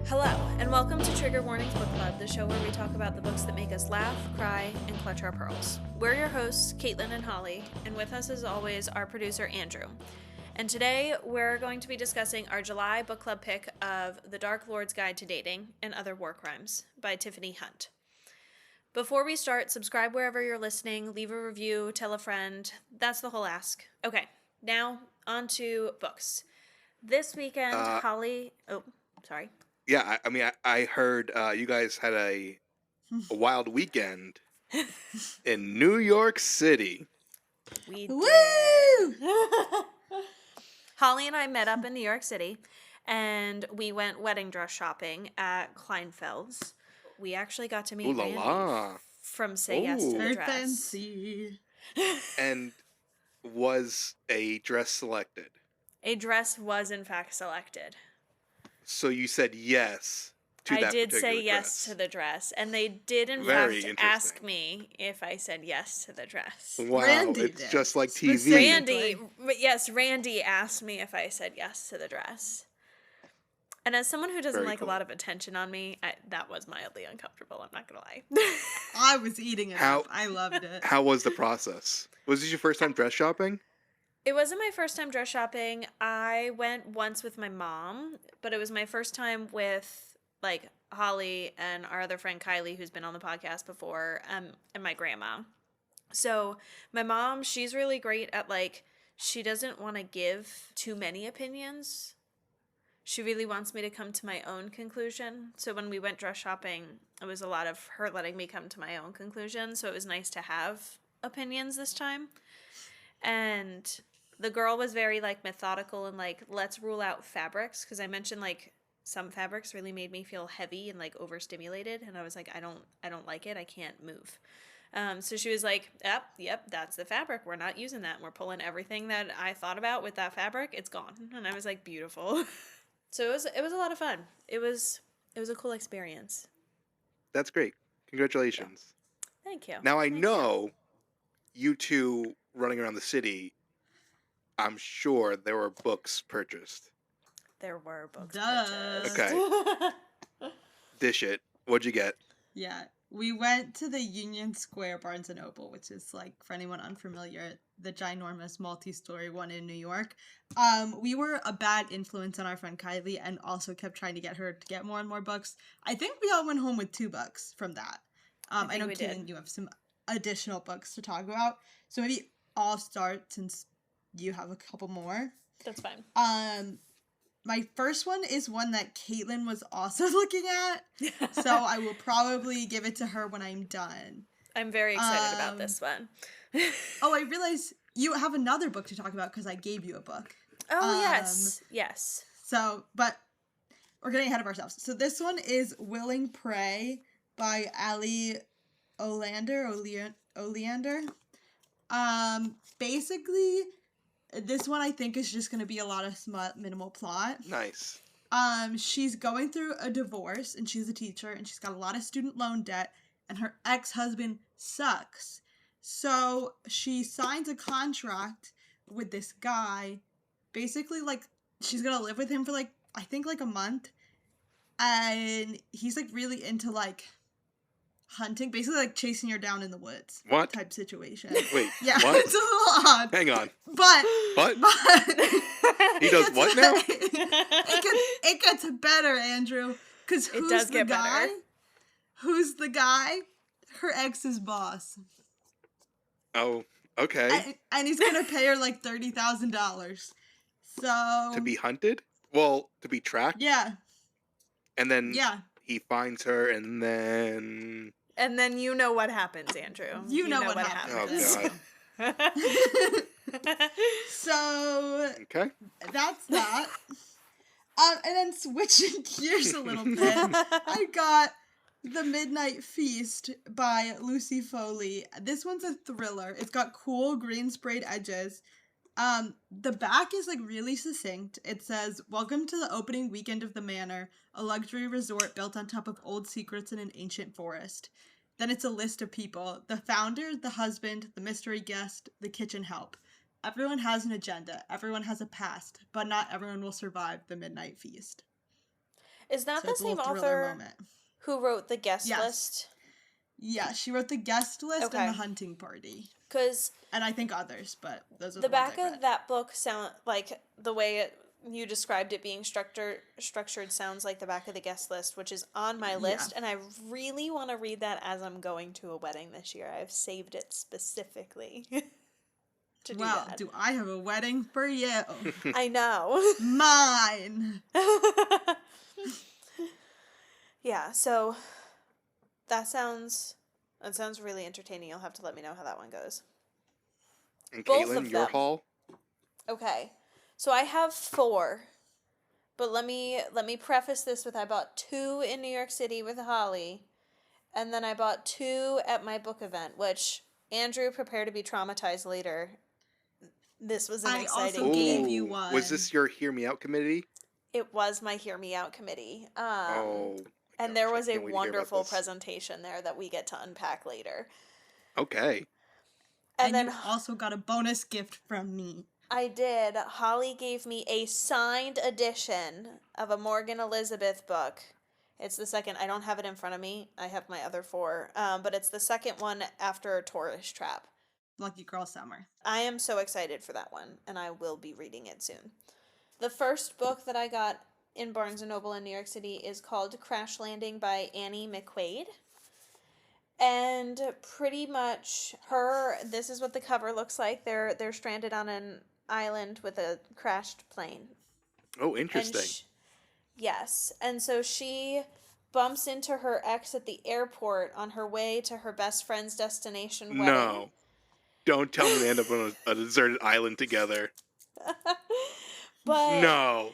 Hello, and welcome to Trigger Warnings Book Club, the show where we talk about the books that make us laugh, cry, and clutch our pearls. We're your hosts, Caitlin and Holly, and with us as always, our producer, Andrew. And today, we're going to be discussing our July book club pick of The Dark Lord's Guide to Dating and Other War Crimes by Tiffany Hunt. Before we start, subscribe wherever you're listening, leave a review, tell a friend. That's the whole ask. Okay, now on to books. This weekend, Holly... Oh, sorry. Yeah, I heard you guys had a wild weekend in New York City. We Woo! did. Holly and I met up in New York City, and we went wedding dress shopping at Kleinfeld's. We actually got to meet Ooh la Randy la. from Say Yes to the Very Dress. fancy. And was a dress selected? A dress was in fact selected. So you said yes to that I did particular say yes dress. to the dress, and they did in Very fact interesting. ask me if I said yes to the dress. Wow, Randy it's did. just like TV. Specifically. Randy asked me if I said yes to the dress. And as someone who doesn't Very like cool. a lot of attention on me, that was mildly uncomfortable, I'm not going to lie. I was eating it How- up. I loved it. How was the process? Was this your first time dress shopping? It wasn't my first time dress shopping. I went once with my mom, but it was my first time with, like, Holly and our other friend Kylie, who's been on the podcast before, and my grandma. So my mom, she's really great at, like, she doesn't want to give too many opinions. She really wants me to come to my own conclusion. So when we went dress shopping, it was a lot of her letting me come to my own conclusion. So it was nice to have opinions this time. And the girl was very, like, methodical and, like, let's rule out fabrics. Because I mentioned, like, some fabrics really made me feel heavy and, like, overstimulated. And I was like, I don't like it. I can't move. So she was like, yep, that's the fabric. We're not using that. We're pulling everything that I thought about with that fabric. It's gone. And I was like, beautiful. So it was a lot of fun. It was a cool experience. That's great. Congratulations. Thank you. Now I Thank you. know you two running around the city, I'm sure there were books purchased. There were books Duh. purchased. Okay. Dish it. What'd you get? Yeah. We went to the Union Square Barnes & Noble, which is, like, for anyone unfamiliar, the ginormous multi-story one in New York. We were a bad influence on our friend Kylie and also kept trying to get her to get more and more books. I think we all went home with 2 books from that. I know, we Keelan, did. you have some additional books to talk about. So maybe I'll start since you have a couple more. That's fine. My first one is one that Caitlin was also looking at, so I will probably give it to her when I'm done. I'm very excited about this one. Oh, I realize you have another book to talk about because I gave you a book. Oh, yes. So, but we're getting ahead of ourselves. So this one is Willing Prey by Ali Oleander. Basically, this one I think is just going to be a lot of smut, minimal plot. Nice. She's going through a divorce, and she's a teacher, and she's got a lot of student loan debt, and her ex-husband sucks. So she signs a contract with this guy. Basically, like, she's gonna live with him for, like, I think, like, a month. And he's, like, really into, like, hunting. Basically, like, chasing her down in the woods. What? Type situation. Wait, Yeah, what? it's a little odd. Hang on. But What? He it does gets what now? It gets better, Andrew. Because who's does the get guy? better. Who's the guy? Her ex's boss. Oh, okay. And he's gonna pay her like $30,000. So To be hunted? Well, to be tracked? yeah, And then yeah. he finds her, and then... And then you know what happens, Andrew. You know what happens. Oh, God. So Okay. that's that. And then switching gears a little bit, I got The Midnight Feast by Lucy Foley. This one's a thriller. It's got cool green sprayed edges. The back is, like, really succinct. It says, "Welcome to the opening weekend of the Manor, a luxury resort built on top of old secrets in an ancient forest." Then it's a list of people. The founder, the husband, the mystery guest, the kitchen help. Everyone has an agenda. Everyone has a past, but not everyone will survive the midnight feast. Is that So the it's a same little thriller author moment. who wrote the guest Yes. list? Yeah, she wrote the guest list Okay. and the hunting party. Because And I think others, but those are the the ones back I read. of that book sound like the way you described it being structured sounds like the back of the guest list, which is on my list, and I really want to read that as I'm going to a wedding this year. I've saved it specifically to do Well, that. do I have a wedding for you? I know. Mine. Yeah, so that sounds really entertaining. You'll have to let me know how that one goes. And Both Caitlin, of your them. haul? Okay. So I have 4. But let me preface this with I bought 2 in New York City with Holly, and then I bought 2 at my book event, which Andrew, prepare to be traumatized later. This was an I exciting also gave game. you Ooh, one. was this your Hear Me Out committee? It was my Hear Me Out committee. Oh, my And gosh, there I was a can't wait to hear about wonderful this. presentation there that we get to unpack later. Okay. And then you also got a bonus gift from me. I did. Holly gave me a signed edition of a Morgan Elizabeth book. It's the second. I don't have it in front of me. I have my other 4. But it's the second one after Tourist Trap. Lucky Girl Summer. I am so excited for that one, and I will be reading it soon. The first book that I got in Barnes & Noble in New York City is called Crash Landing by Annie McQuaid. And pretty much this is what the cover looks like. They're stranded on an island with a crashed plane. Oh, interesting. And yes. And so she bumps into her ex at the airport on her way to her best friend's destination wedding. No. Don't tell me they end up on a deserted island together. But No.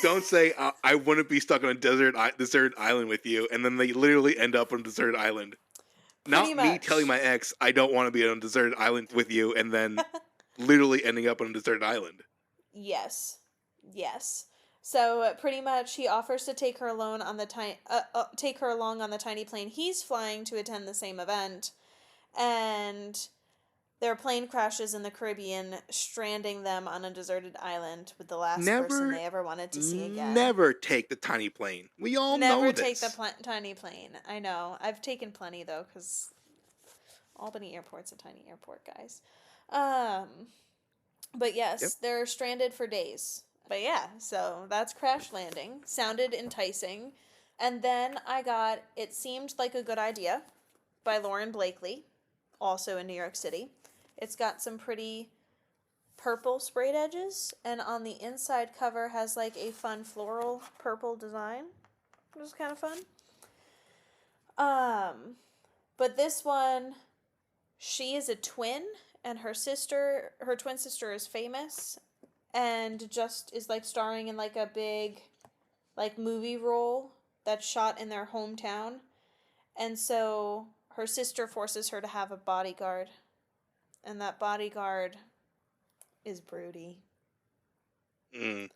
Don't say, I wouldn't be stuck on a deserted island with you, and then they literally end up on a deserted island. Pretty Not me much. telling my ex, I don't want to be on a deserted island with you, and then literally ending up on a deserted island. Yes. So pretty much, he offers to take her along on the tiny plane he's flying to attend the same event, and their plane crashes in the Caribbean, stranding them on a deserted island with the last person they ever wanted to see again. Never take the tiny plane. We all know Never this. take the tiny plane. I know. I've taken plenty though, because Albany Airport's a tiny airport, guys. But yes, they're stranded for days. But yeah, so that's Crash Landing. Sounded enticing. And then I got It Seemed Like a Good Idea by Lauren Blakely, also in New York City. It's got some pretty purple sprayed edges, and on the inside cover has like a fun floral purple design, which is kind of fun. But this one, she is a twin, and her twin sister is famous, and just is like starring in like a big, like movie role that's shot in their hometown, and so her sister forces her to have a bodyguard, and that bodyguard is broody. Mm.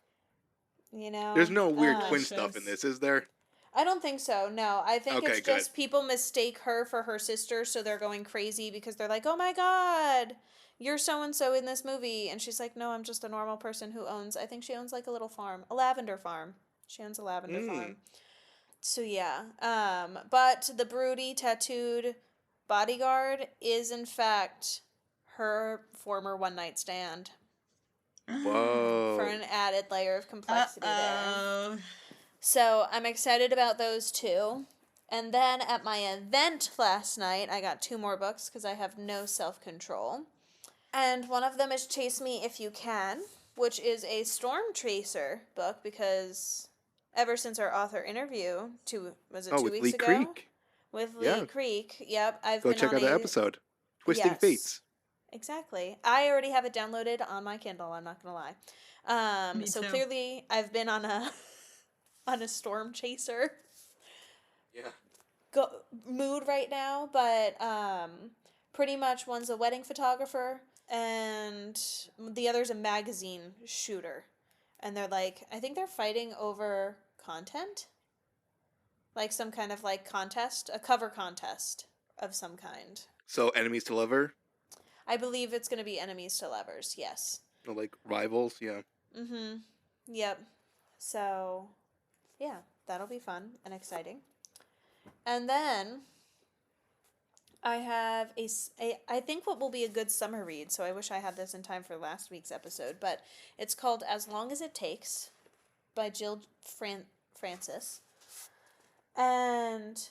You know? There's no weird twin stuff in this, is there? I don't think so, no. I think Okay, it's just people mistake her for her sister, so they're going crazy because they're like, oh my god, you're so-and-so in this movie. And she's like, no, I'm just a normal person who I think she owns like a little farm, a lavender farm. She owns a lavender farm. So yeah. But the broody tattooed bodyguard is in fact her former one-night stand. Whoa. For an added layer of complexity Uh-oh. there. So I'm excited about those 2. And then at my event last night, I got 2 more books because I have no self-control. And one of them is Chase Me If You Can, which is a Storm Chaser book because ever since our author interview, 2 weeks with ago? Lee Creek. With Lee Creek, yep. I've Go been check on out the episode. Twisting Fates. Exactly. I already have it downloaded on my Kindle, I'm not going to lie. Me so too. clearly I've been on a storm chaser mood right now, but pretty much one's a wedding photographer and the other's a magazine shooter. And they're like, I think they're fighting over content. Like some kind of like contest, a cover contest of some kind. So enemies to lover? I believe it's going to be enemies to lovers, yes. Or like rivals, yeah. Mm-hmm. Yep. So, yeah. that'll be fun and exciting. And then I have I think what will be a good summer read, so I wish I had this in time for last week's episode, but it's called As Long as It Takes by Jill Francis. And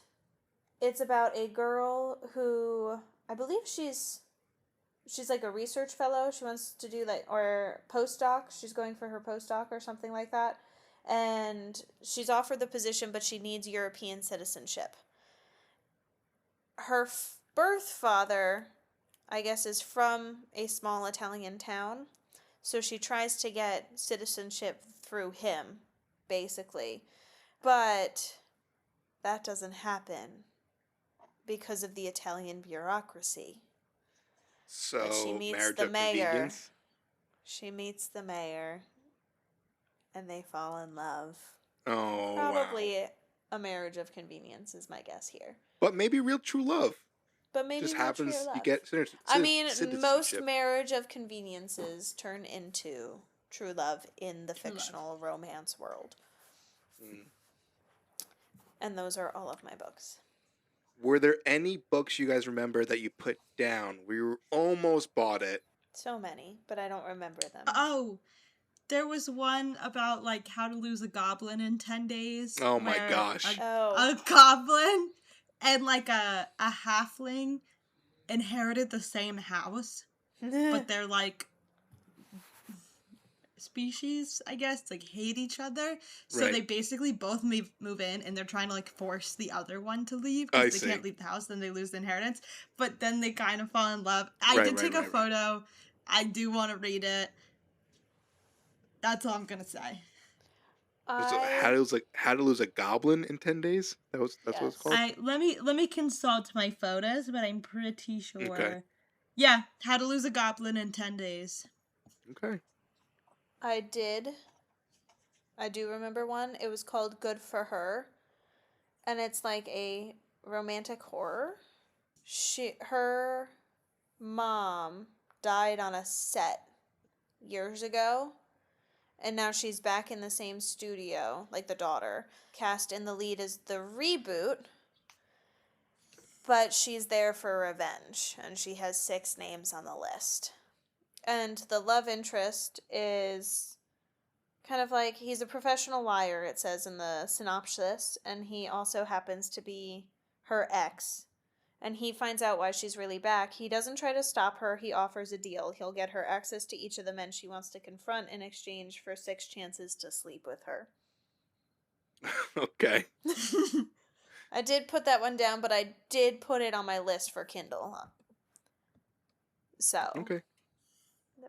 it's about a girl who, I believe she's like a research fellow. She wants to do or postdoc. She's going for her postdoc or something like that. And she's offered the position, but she needs European citizenship. Her birth father, I guess, is from a small Italian town. So she tries to get citizenship through him, basically. But that doesn't happen because of the Italian bureaucracy. So, But she meets marriage the of mayor. convenience? She meets the mayor, and they fall in love. Oh, Probably wow. a marriage of convenience is my guess here. But maybe real true love. But maybe Just not happens true love. you get I mean, citizenship. most marriage of conveniences turn into true love in the fictional romance world. Mm. And those are all of my books. Were there any books you guys remember that you put down? We almost bought it. So many, but I don't remember them. Oh, there was one about like how to lose a goblin in 10 days. Oh my gosh. A goblin and like a halfling inherited the same house, but they're like species, I guess, like hate each other. So they basically both move in, and they're trying to like force the other one to leave because they can't leave the house, then they lose the inheritance. But then they kind of fall in love. I did take a photo. I do want to read it. That's all I'm gonna say. How to lose a goblin in 10 days? That's what it's called? Let me consult my photos, but I'm pretty sure. Okay. Yeah, How to Lose a Goblin in 10 Days. Okay. I do remember one. It was called Good for Her. And it's like a romantic horror. Her mom died on a set years ago. And now she's back in the same studio, like the daughter. Cast in the lead as the reboot. But she's there for revenge. And she has 6 names on the list. And the love interest is kind of like, he's a professional liar, it says in the synopsis, and he also happens to be her ex. And he finds out why she's really back. He doesn't try to stop her, he offers a deal. He'll get her access to each of the men she wants to confront in exchange for 6 chances to sleep with her. Okay. I did put that one down, but I did put it on my list for Kindle. So. Okay.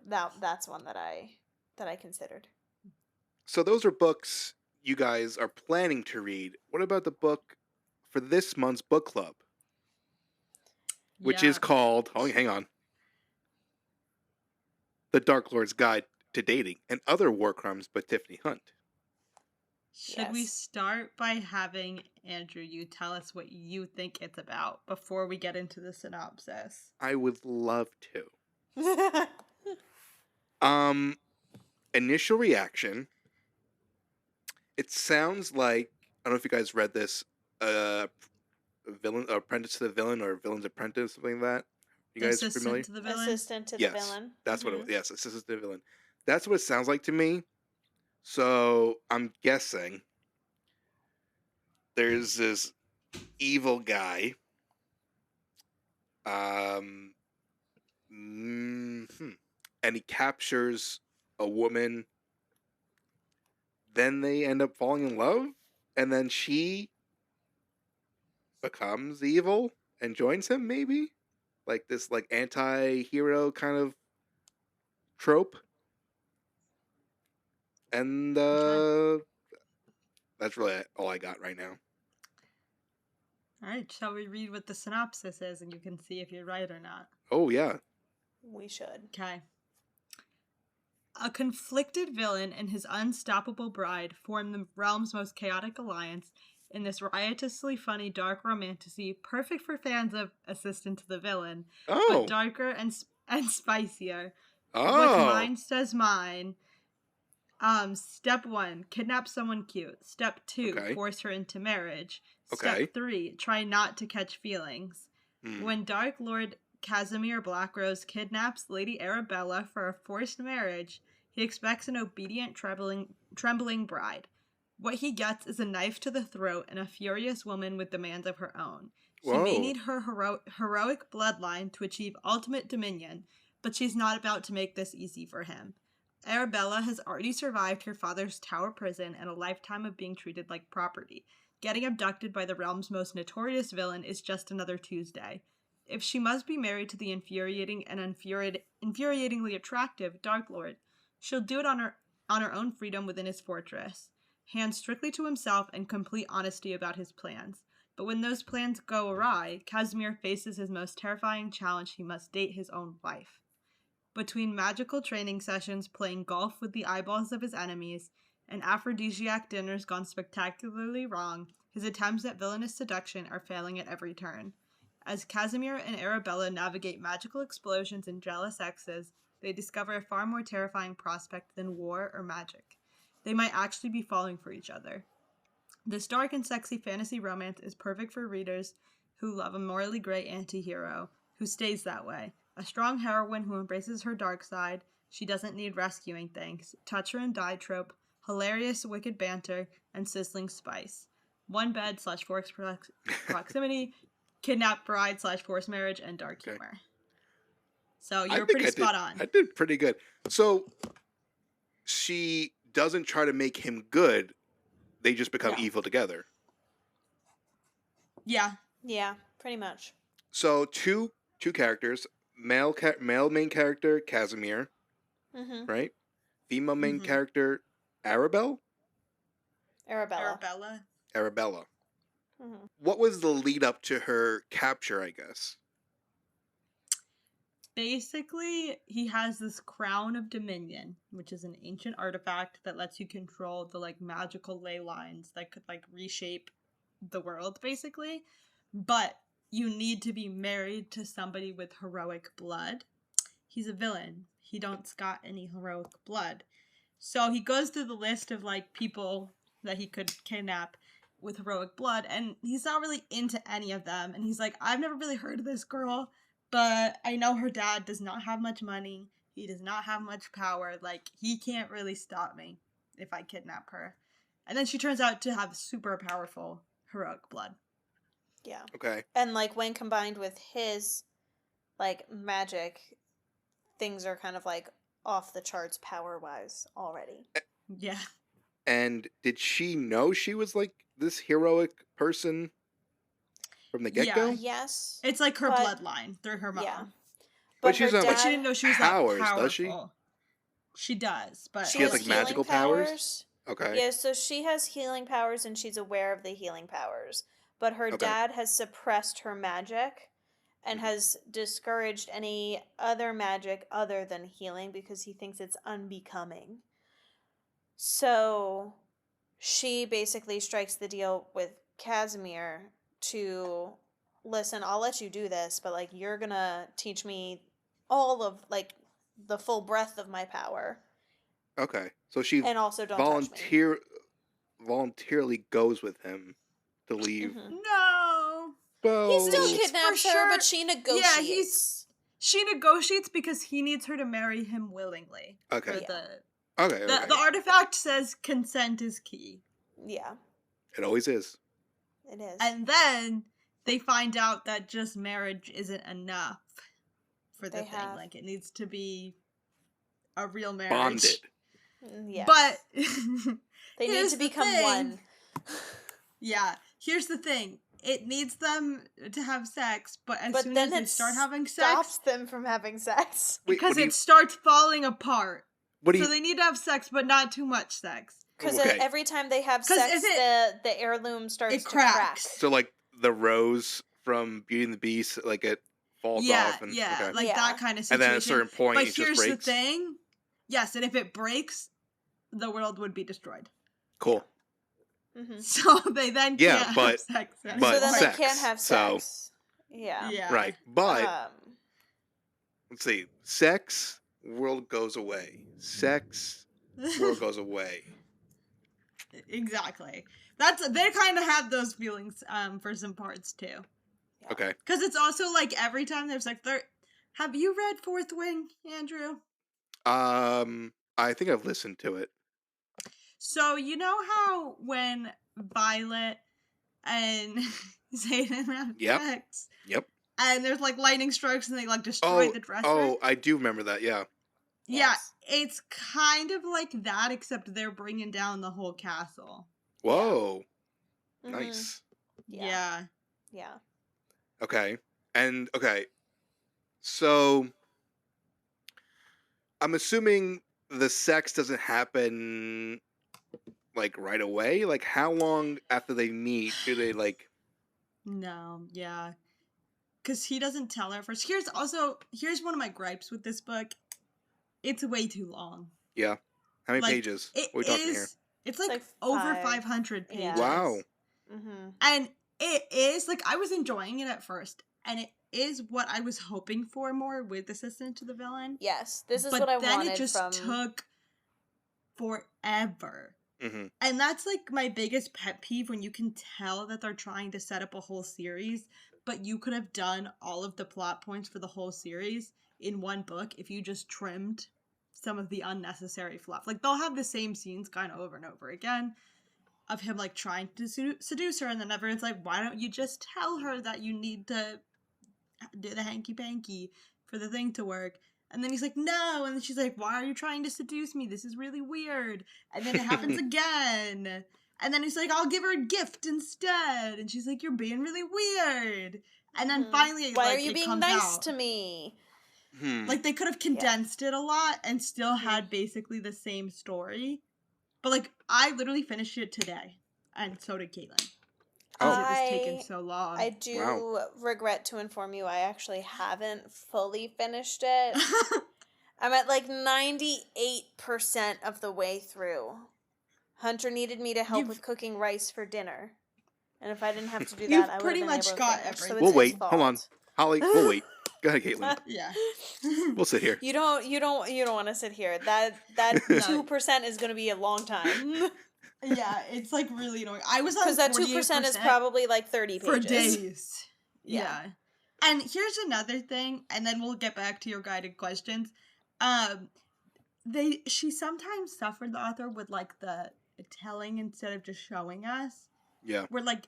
That's one that I considered. So those are books you guys are planning to read. What about the book for this month's book club? Which is called, hang on, The Dark Lord's Guide to Dating and Other War Crimes by Tiffany Hunt. Should we start by having Andrew, you tell us what you think it's about before we get into the synopsis? I would love to. Initial reaction. It sounds like, I don't know if you guys read this, Villain, Apprentice to the Villain, or Villain's Apprentice, something like that. You guys familiar? To the villain? Assistant to the villain. That's what it was. Yes, Assistant to the Villain. That's what it sounds like to me. So I'm guessing there's this evil guy. And he captures a woman. Then they end up falling in love, and then she becomes evil and joins him, maybe? Like this like anti-hero kind of trope. And that's really all I got right now. All right, shall we read what the synopsis is and you can see if you're right or not? Oh, yeah. We should. Okay. A conflicted villain and his unstoppable bride form the realm's most chaotic alliance in this riotously funny dark romantasy, perfect for fans of Assistant to the Villain, but darker and spicier. Oh. What's mine says mine. Step 1, kidnap someone cute. Step 2, Okay. force her into marriage. Okay. Step 3, try not to catch feelings. When Dark Lord Casimir Blackrose kidnaps Lady Arabella for a forced marriage, he expects an obedient, trembling bride. What he gets is a knife to the throat and a furious woman with demands of her own. He may Whoa. need her heroic bloodline to achieve ultimate dominion, but she's not about to make this easy for him. Arabella has already survived her father's tower prison and a lifetime of being treated like property. Getting abducted by the realm's most notorious villain is just another Tuesday. If she must be married to the infuriating and infuriatingly attractive Dark Lord, she'll do it on her own freedom within his fortress. Hands strictly to himself and complete honesty about his plans. But when those plans go awry, Casimir faces his most terrifying challenge: he must date his own wife. Between magical training sessions, playing golf with the eyeballs of his enemies, and aphrodisiac dinners gone spectacularly wrong, his attempts at villainous seduction are failing at every turn. As Casimir and Arabella navigate magical explosions and jealous exes, they discover a far more terrifying prospect than war or magic. They might actually be falling for each other. This dark and sexy fantasy romance is perfect for readers who love a morally gray anti-hero who stays that way. A strong heroine who embraces her dark side. She doesn't need rescuing, thanks. Touch her and die trope, hilarious wicked banter, and sizzling spice. One bed / forced proximity, kidnapped bride / forced marriage, and dark humor. So you're pretty spot on. I did pretty good. So she doesn't try to make him good. They just become evil together. Yeah. Yeah, pretty much. So two characters, male main character Casimir, right? Female main character Arabella. Arabella. What was the lead up to her capture, I guess? Basically, he has this crown of dominion, which is an ancient artifact that lets you control the magical ley lines that could reshape the world, basically. But you need to be married to somebody with heroic blood. He's a villain. He don't got any heroic blood. So he goes through the list of people that he could kidnap with heroic blood, and he's not really into any of them. And he's like, I've never really heard of this girl, but I know her dad does not have much money. He does not have much power. He can't really stop me if I kidnap her. And then she turns out to have super powerful heroic blood. Yeah. Okay. And when combined with his magic, things are kind of off the charts power-wise already. Yeah. And did she know she was this heroic person from the get-go? Yeah. Yes. It's her bloodline through her mom. Yeah. But she But she didn't know she was powers, that powerful. does she? She does, but she has magical powers? Okay. Yeah, so she has healing powers and she's aware of the healing powers. But her dad has suppressed her magic and has discouraged any other magic other than healing because he thinks it's unbecoming. So she basically strikes the deal with Casimir to, listen, I'll let you do this, but you're gonna teach me all of the full breadth of my power. Okay. So she and also don't touch me. voluntarily goes with him to leave. No. He still He's kidnaps for her, sure- but she negotiates. Yeah, she negotiates because he needs her to marry him willingly. Okay. For Okay. The artifact says consent is key. Yeah. It always is. It is. And then they find out that just marriage isn't enough for the thing. It needs to be a real marriage. Bonded. Yes. But they need to become one. Yeah. Here's the thing. It needs them to have sex, but soon then as they it start having stops sex, them from having sex. because it starts falling apart. What do you? So they need to have sex, but not too much sex. Because Okay. every time they have sex, the heirloom starts to crack. So the rose from Beauty and the Beast, it falls off. And, that kind of situation. And then at a certain point, but it here's just breaks. the thing. Yes, and if it breaks, the world would be destroyed. Cool. Mm-hmm. So they then can't have sex anymore. So then sex, they can't have sex. Yeah. Right. But let's see. Sex, world goes away. Sex, world goes away. Exactly. They kind of have those feelings for some parts too. Yeah. Okay. Because it's also like every time there's like have you read Fourth Wing, Andrew? I think I've listened to it. So you know how when Violet and Zayden have Yep. sex, Yep. and there's like lightning strikes and they like destroy the dresser? Oh, I do remember that, yeah. Yeah, Yes. it's kind of like that, except they're bringing down the whole castle. Whoa. Mhm. Nice. Yeah. Yeah. Okay. And, okay. So, I'm assuming the sex doesn't happen, like, right away? Like, how long after they meet do they, like... No, yeah. Because he doesn't tell her first. Here's one of my gripes with this book. It's way too long. Yeah. How many Like, pages? It What are we talking here? is. It's like, like over 5. 500 pages. Yeah. Wow. Mm-hmm. And it is, like, I was enjoying it at first. And it is what I was hoping for more with Assistant to the Villain. Yes, this is but what I then wanted it just from... took forever. Mm-hmm. And that's, like, my biggest pet peeve, when you can tell that they're trying to set up a whole series, but you could have done all of the plot points for the whole series in one book if you just trimmed some of the unnecessary fluff. Like, they'll have the same scenes kind of over and over again of him, like, trying to seduce her, and then everyone's like, why don't you just tell her that you need to do the hanky-panky for the thing to work? And then he's like, no, and then she's like, why are you trying to seduce me? This is really weird. And then it happens again. And then he's like, I'll give her a gift instead. And she's like, you're being really weird. And then finally, why like, are you it being comes nice out. to me? Like, they could have condensed it a lot and still had basically the same story. But, like, I literally finished it today. And so did Caitlin. Because it was taking so long. I do regret to inform you I actually haven't fully finished it. I'm at like 98% of the way through. Hunter needed me to help with cooking rice for dinner. And if I didn't have to do that, I would have been able to finish. So We'll it's wait. his fault. Hold on. Holly, we'll wait. Go ahead, Caitlin. Yeah. We'll sit here. You don't want to sit here. That 2% is going to be a long time. Yeah, it's like really annoying. I was on 48% because that 2% is probably like 30 pages for days. Yeah. And here's another thing, and then we'll get back to your guided questions. She sometimes suffered, the author, with like the telling instead of just showing us. Yeah. Where, like,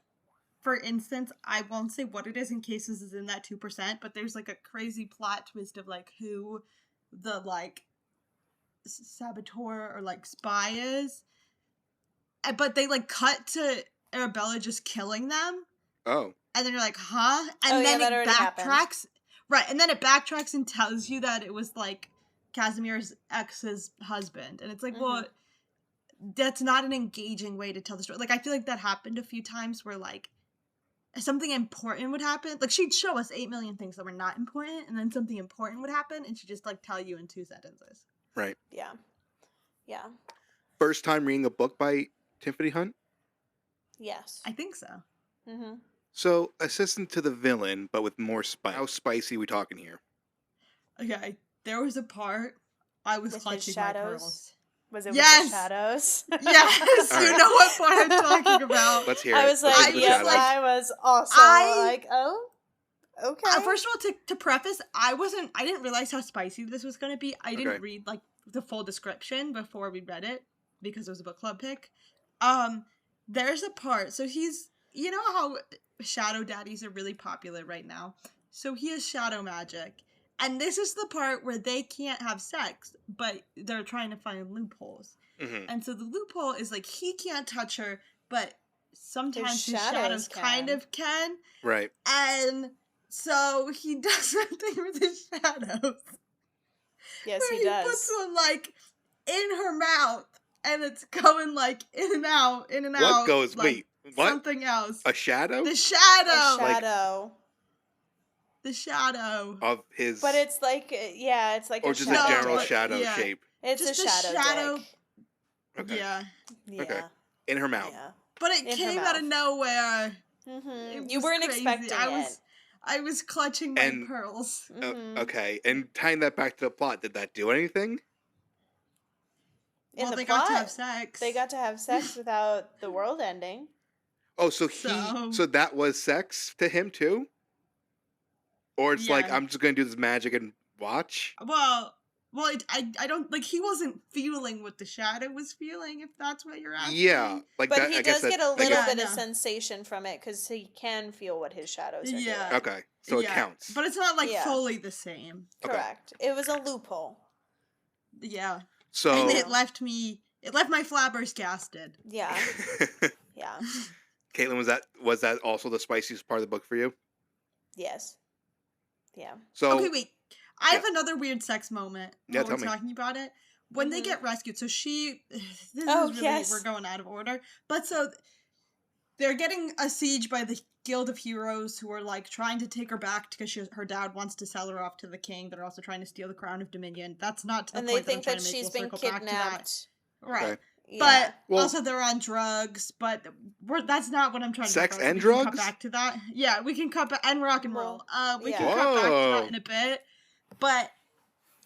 for instance, I won't say what it is in case this is in that 2%, but there's like a crazy plot twist of like who the like saboteur or like spy is. But they, like, cut to Arabella just killing them. Oh. And then you're like, huh? And then it backtracks. Happened. Right, and then it backtracks and tells you that it was, like, Casimir's ex's husband. And it's like, well, that's not an engaging way to tell the story. Like, I feel like that happened a few times where, like, something important would happen. Like, she'd show us 8 million things that were not important, and then something important would happen, and she'd just, like, tell you in 2 sentences. Right. Yeah. Yeah. First time reading a book by Tiffany Hunt? Yes. I think so. Mm-hmm. So, Assistant to the Villain, but with more spice. How spicy are we talking here? Okay, there was a part I was clutching my pearls. Was it with the shadows? Yes, right. You know what part I'm talking about. Let's hear it. I was like, yes, I was also like, oh, okay. First of all, to preface, I didn't realize how spicy this was going to be. I didn't read, like, the full description before we read it, because it was a book club pick. There's a part, so you know how shadow daddies are really popular right now? So he has shadow magic. And this is the part where they can't have sex, but they're trying to find loopholes. Mm-hmm. And so the loophole is, like, he can't touch her, but sometimes his shadows kind of can. Right. And so he does something with his shadows. Yes, he does. He puts one, like, in her mouth, and it's going, like, in and out, in and out. What goes, like, wait, what? Something else. A shadow? The shadow! A shadow. The shadow. Of his... But it's like, it's like or a just shadow. a general shadow shape. It's just a shadow dick. Okay. Yeah. Okay. In her mouth. Yeah. But it came out of nowhere. Mm-hmm. You weren't crazy. expecting it. I was clutching my pearls. Okay, and tying that back to the plot, did that do anything? In the they plot, got to have sex. they got to have sex without the world ending. Oh, so that was sex to him too? Or it's like, Yeah. I'm just gonna do this magic and watch? I don't, like, he wasn't feeling what the shadow was feeling, if that's what you're asking. Yeah, like But that. he I guess does get a that, little Yeah, bit no. of sensation from it because he can feel what his shadows are Yeah. doing. Okay, so it counts. But it's not, like, Yeah. fully the same. Okay. Correct. It was a loophole. Yeah. So And it left my flabbergasted. Yeah. Yeah. Caitlin, was that also the spiciest part of the book for you? Yes. Yeah. So Okay, wait. I have another weird sex moment Yeah, while we're tell me. talking about it. When they get rescued, so we're going out of order. But so they're getting besieged by the Guild of Heroes who are like trying to take her back because her dad wants to sell her off to the king. They're also trying to steal the crown of Dominion. That's not to the And point they think that I'm that trying to make. she's We'll been circle back to that. kidnapped. Right. Okay. Yeah. But also they're on drugs, but that's not what I'm trying to Sex make. So and we can cut drugs? back to that. Yeah, we can cut back and rock and roll. We yeah. can cut back to Whoa. that in a bit. But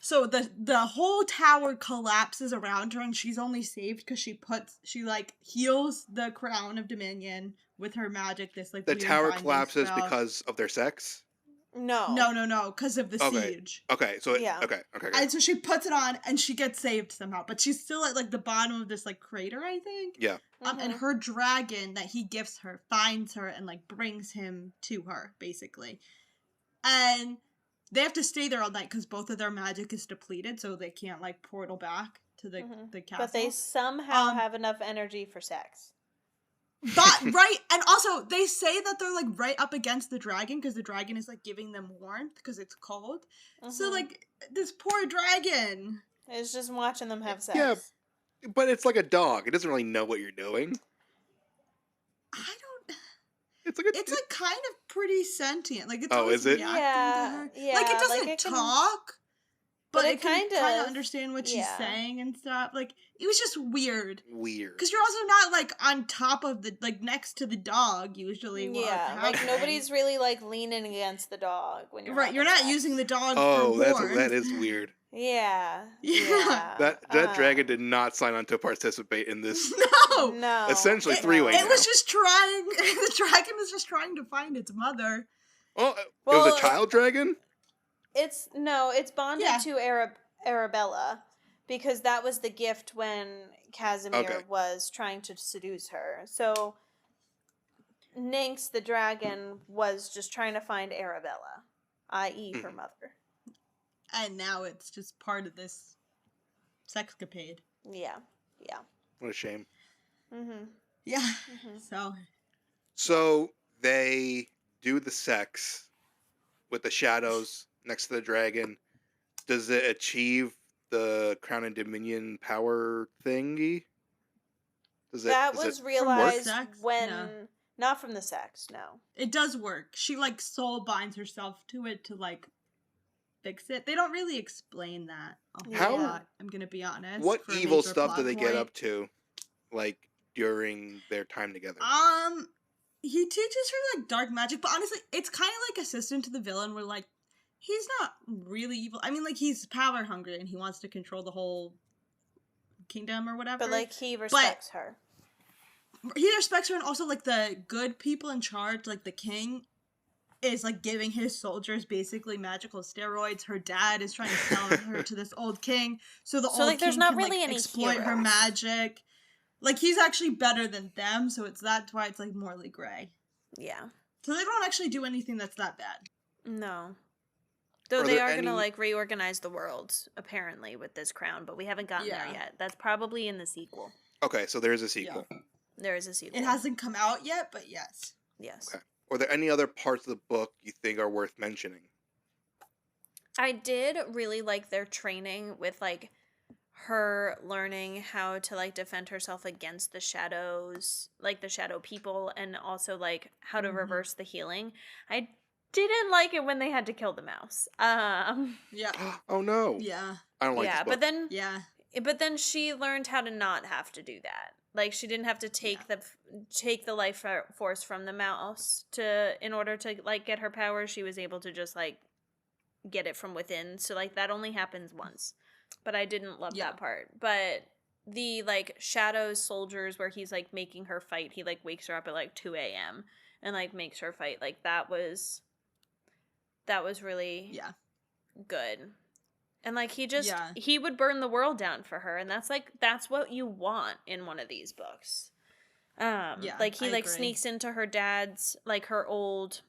so the whole tower collapses around her and she's only saved because she like heals the crown of Dominion with her magic, this like the weird tower binding collapses spell. because of their sex? No. No, because of the Okay. siege. Okay, so Yeah. okay. And so she puts it on and she gets saved somehow. But she's still at like the bottom of this like crater, I think. Yeah. And her dragon that he gives her finds her and like brings him to her, basically. And they have to stay there all night because both of their magic is depleted, so they can't like portal back to the castle. But they somehow have enough energy for sex. Right, and also they say that they're like right up against the dragon because the dragon is like giving them warmth because it's cold. So like this poor dragon is just watching them have sex. Yeah, but it's like a dog. It doesn't really know what you're doing. It's like kind of pretty sentient. Like it's Oh, always is it? reacting to her. Yeah, Like it doesn't like it can- talk, but it can kind kind of- of understand what she's yeah. saying and stuff. Like it was just weird. weird. Because you're also not like on top of the like next to the dog usually. while it's Yeah, like happening. nobody's really like leaning against the dog when you're right. You're not having sex. using the dog. Oh, for that warmth. is weird. Yeah. Yeah. That dragon did not sign on to participate in this. No. No. Essentially three-way It was now. just trying. The dragon was just trying to find its mother. Oh, it Well, was a child dragon? It's bonded Yeah. to Arabella because that was the gift when Casimir Okay. was trying to seduce her. So Nynx the dragon was just trying to find Arabella, i.e. her mother. And now it's just part of this sexcapade. Yeah. Yeah. What a shame. Mhm. Yeah. Mhm. So they do the sex with the shadows next to the dragon. Does it achieve the Crown and Dominion power thingy? That was realized sex? when No. not from the sex, no. It does work. She like soul binds herself to it to like fix it. They don't really explain that a whole How- lot, I'm gonna be honest. What for a evil major stuff do plot they get point. up to, like, during their time together? He teaches her like dark magic, but honestly, it's kind of like assistant to the villain where like he's not really evil. I mean, like he's power hungry and he wants to control the whole kingdom or whatever. But like he respects her. He respects her, and also like the good people in charge, like the king, is like giving his soldiers basically magical steroids. Her dad is trying to sell her to this old king, so the old like, king there's not can really like any exploit her heroes. magic. Like he's actually better than them, so that's why it's like morally gray. Yeah. So they don't actually do anything that's that bad. No. Though Are they there are going to any- like reorganize the world apparently with this crown, but we haven't gotten there Yeah. yet. That's probably in the sequel. Okay, so there's a sequel. There is a sequel. It hasn't come out yet, but yes. Yes. Okay. Are there any other parts of the book you think are worth mentioning? I did really like their training with like her learning how to like defend herself against the shadows, like the shadow people, and also like how to reverse the healing. I didn't like it when they had to kill the mouse. Yeah. Oh no. Yeah. I don't like Yeah, this book. but then she learned how to not have to do that. Like she didn't have to take the life force from the mouse in order to like get her power. She was able to just like get it from within. So like that only happens once. But I didn't love that part. But the like shadow soldiers where he's like making her fight. He like wakes her up at like 2 a.m. and like makes her fight. Like that was really Yeah. good. And like Yeah. he would burn the world down for her, and that's what you want in one of these books. Yeah, Like he I like agree. sneaks into her dad's like her old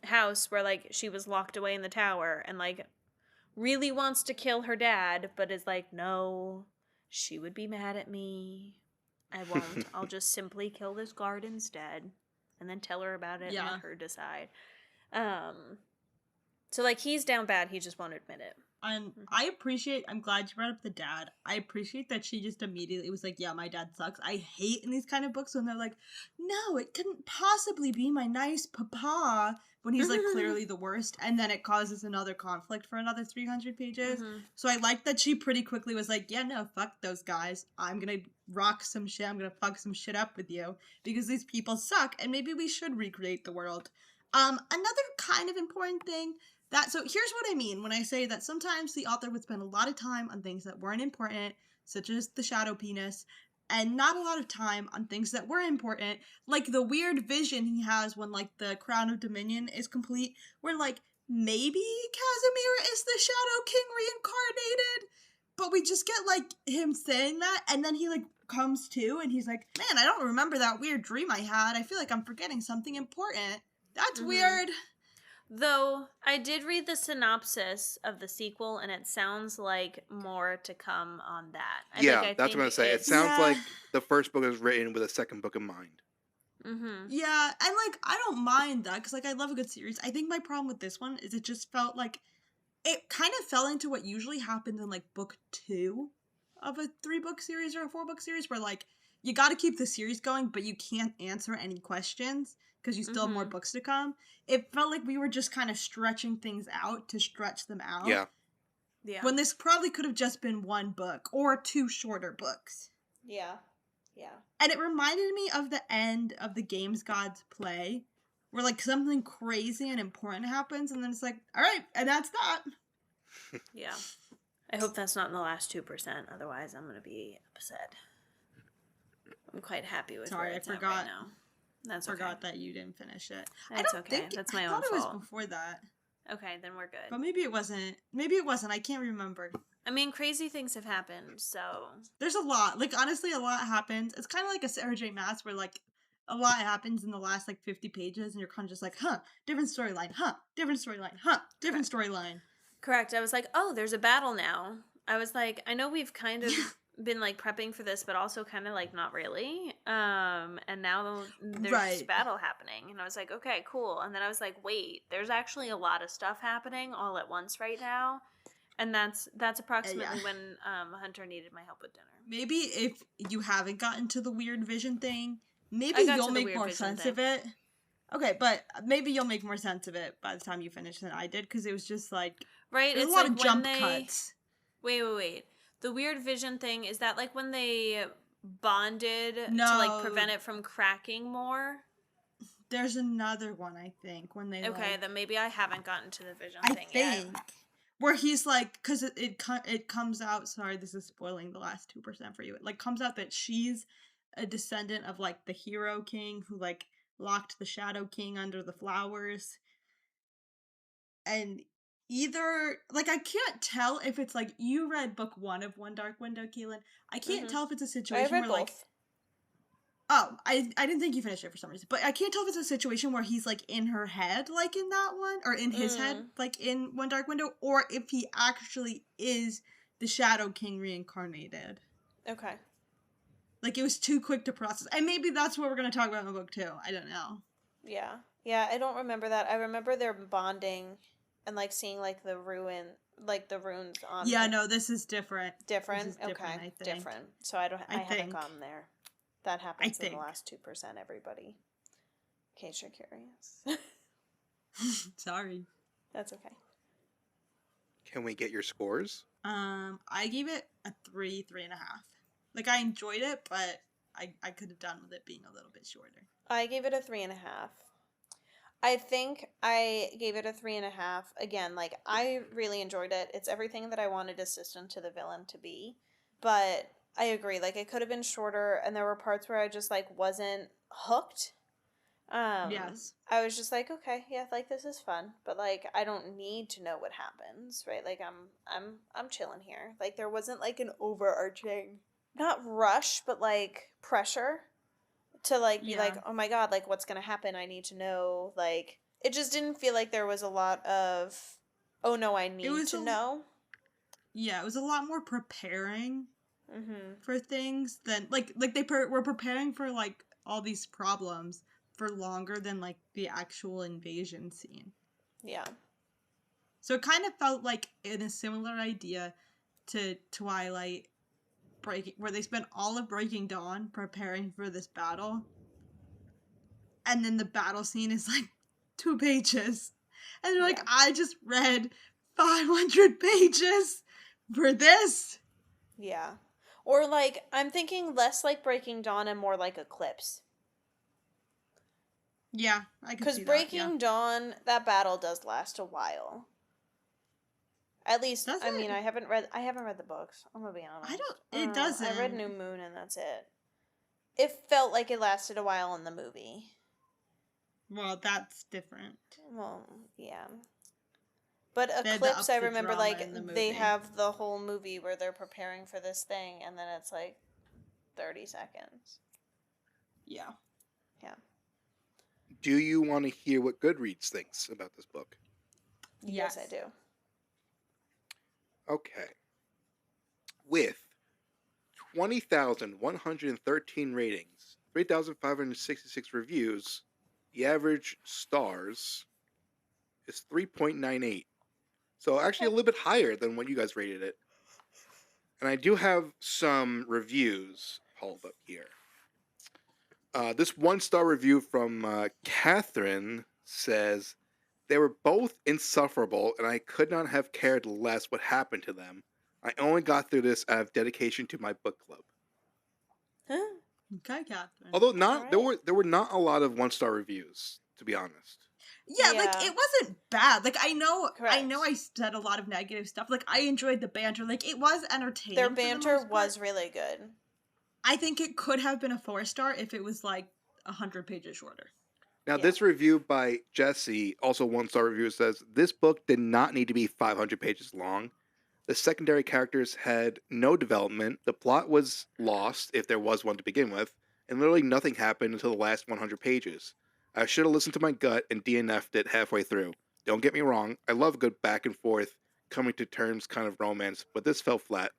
house where like she was locked away in the tower and like really wants to kill her dad, but is like, no, she would be mad at me. I won't. I'll just simply kill this guard instead and then tell her about it and Yeah. let her decide. So like he's down bad, he just won't admit it. And Mhm. I'm glad you brought up the dad. I appreciate that she just immediately was like, yeah, my dad sucks. I hate in these kind of books when they're like, no, it couldn't possibly be my nice papa, when he's like clearly the worst. And then it causes another conflict for another 300 pages. Mhm. So I like that she pretty quickly was like, yeah, no, fuck those guys. I'm going to rock some shit. I'm going to fuck some shit up with you because these people suck and maybe we should recreate the world. Another kind of important thing so here's what I mean when I say that sometimes the author would spend a lot of time on things that weren't important, such as the shadow penis, and not a lot of time on things that were important, like the weird vision he has when like the Crown of Dominion is complete, where like maybe Casimir is the Shadow King reincarnated, but we just get like him saying that, and then he like comes to and he's like, man, I don't remember that weird dream I had. I feel like I'm forgetting something important. That's weird. Though I did read the synopsis of the sequel, and it sounds like more to come on that. That's what I'm going to say. It sounds like the first book is written with a second book in mind. Mm-hmm. Yeah, and like I don't mind that because like I love a good series. I think my problem with this one is it just felt like it kind of fell into what usually happens in like book 2 of a 3-book series or a 4-book series, where like you got to keep the series going, but you can't answer any questions because you still have more books to come. It felt like we were just kind of stretching things out to stretch them out. Yeah. When this probably could have just been 1 book or 2 shorter books. Yeah. And it reminded me of the end of the Games Gods play, where like something crazy and important happens, and then it's like, all right, and that's that. Yeah. I hope that's not in the last 2%, otherwise I'm going to be upset. I'm quite happy with where it's at right now. That's okay. Forgot that you didn't finish it. That's okay. That's my own fault. I thought it was before that. Okay, then we're good. But maybe it wasn't. Maybe it wasn't. I can't remember. I mean, crazy things have happened, so... There's a lot. Like, honestly, a lot happens. It's kind of like a Sarah J. Maas where, like, a lot happens in the last, like, 50 pages, and you're kind of just like, huh, different storyline, huh, different storyline, huh, different storyline. Correct. I was like, oh, there's a battle now. I was like, I know we've kind of been, like, prepping for this, but also kind of, like, not really. And now there's this battle happening. And I was like, okay, cool. And then I was like, wait, there's actually a lot of stuff happening all at once right now. And that's approximately when Hunter needed my help with dinner. Maybe if you haven't gotten to the weird vision thing, maybe you'll make more sense of it. Okay, but maybe you'll make more sense of it by the time you finish than I did, because it was just like... Right, it's a lot of jump cuts. Wait. The weird vision thing, is that like when they bonded to like prevent it from cracking more? There's another one, I think, when they Okay, then maybe I haven't gotten to the vision thing yet. Where he's like, because it comes out, sorry, this is spoiling the last 2% for you. It like comes out that she's a descendant of like the Hero King who like locked the Shadow King under the flowers. And either, like, I can't tell if it's like, you read book 1 of One Dark Window, Keelan. I can't tell if it's a situation where like... Oh, I didn't think you finished it for some reason. But I can't tell if it's a situation where he's, like, in her head, like, in that one. Or in his head, like, in One Dark Window. Or if he actually is the Shadow King reincarnated. Okay. Like, it was too quick to process. And maybe that's what we're going to talk about in the book, too. I don't know. Yeah, I don't remember that. I remember their bonding and, like, seeing, like, the runes on... Yeah, no, this is different. Different? This is different, okay, I think. different. So I haven't gone there. That happens in the last 2%, everybody. In case you're curious. Sorry. That's okay. Can we get your scores? I gave it a 3.5. Like, I enjoyed it, but I could have done with it being a little bit shorter. I gave it a 3.5. I think I gave it a 3.5. Again, like, I really enjoyed it. It's everything that I wanted Assistant to the Villain to be. But I agree. Like, it could have been shorter, and there were parts where I just, like, wasn't hooked. Yes. I was just like, okay, yeah, like, this is fun, but, like, I don't need to know what happens, right? Like, I'm chilling here. Like, there wasn't, like, an overarching, not rush, but, like, pressure to, like, be like, Yeah. oh my god, like, what's gonna happen? I need to know. Like, it just didn't feel like there was a lot of, oh no, I It need was to know. it was a lot more preparing Mm-hmm. for things than like were preparing for like all these problems for longer than like the actual invasion scene. Yeah. So it kind of felt like in a similar idea to Twilight Breaking, where they spent all of Breaking Dawn preparing for this battle, and then the battle scene is like 2 pages, and you're like, Yeah. I just read 500 pages for this. Yeah. Or, like, I'm thinking less like Breaking Dawn and more like Eclipse. Yeah, I can Because see that. Yeah, Breaking Dawn, that battle does last a while. At least, does I mean, it? I haven't read the books. I'm gonna be honest. I don't. It I read doesn't. New Moon and that's it. It felt like it lasted a while in the movie. Well, that's different. Well, yeah. But They had to Eclipse, up I the remember, drama like, in the they movie. have the whole movie where they're preparing for this thing, and then it's like 30 seconds. Yeah. Yeah. Do you want to hear what Goodreads thinks about this book? Yes, I Yes. do. Okay. With 20,113 ratings, 3,566 reviews, the average stars is 3.98. So actually a little bit higher than what you guys rated it. And I do have some reviews pulled up here. This 1-star review from Catherine says, they were both insufferable, and I could not have cared less what happened to them. I only got through this out of dedication to my book club. Huh? Okay, Catherine. Although Alright. there were not a lot of 1-star reviews, to be honest. Yeah, like Yeah. it wasn't bad. Like I know Correct. I said a lot of negative stuff. Like I enjoyed the banter. Like it was entertaining. Their for the banter most part. was really good. I think it could have been a 4-star if it was like 100 pages shorter. Now, Yeah. this review by Jesse, also 1-star review, says this book did not need to be 500 pages long. The secondary characters had no development. The plot was lost, if there was one to begin with, and literally nothing happened until the last 100 pages. I should have listened to my gut and DNF'd it halfway through. Don't get me wrong, I love a good back and forth, coming to terms kind of romance, but this fell flat.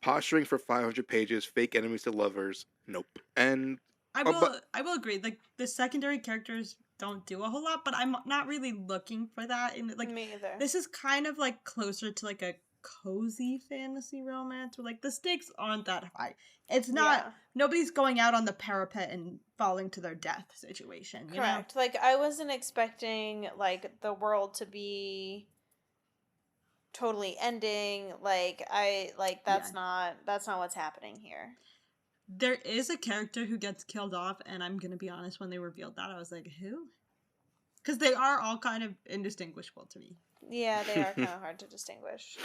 Posturing for 500 pages, fake enemies to lovers, nope. And I Oh, will but- I will agree. Like the secondary characters don't do a whole lot, but I'm not really looking for that in like Me either. this is kind of like closer to like a cozy fantasy romance where like the stakes aren't that high. It's not Yeah. nobody's going out on the parapet and falling to their death situation, you know? Correct. Like, I wasn't expecting, like, the world to be totally ending. Like, that's Yeah. not what's happening here. There is a character who gets killed off, and I'm gonna be honest, when they revealed that, I was like, who? Because they are all kind of indistinguishable to me. Yeah, they are kind of hard to distinguish.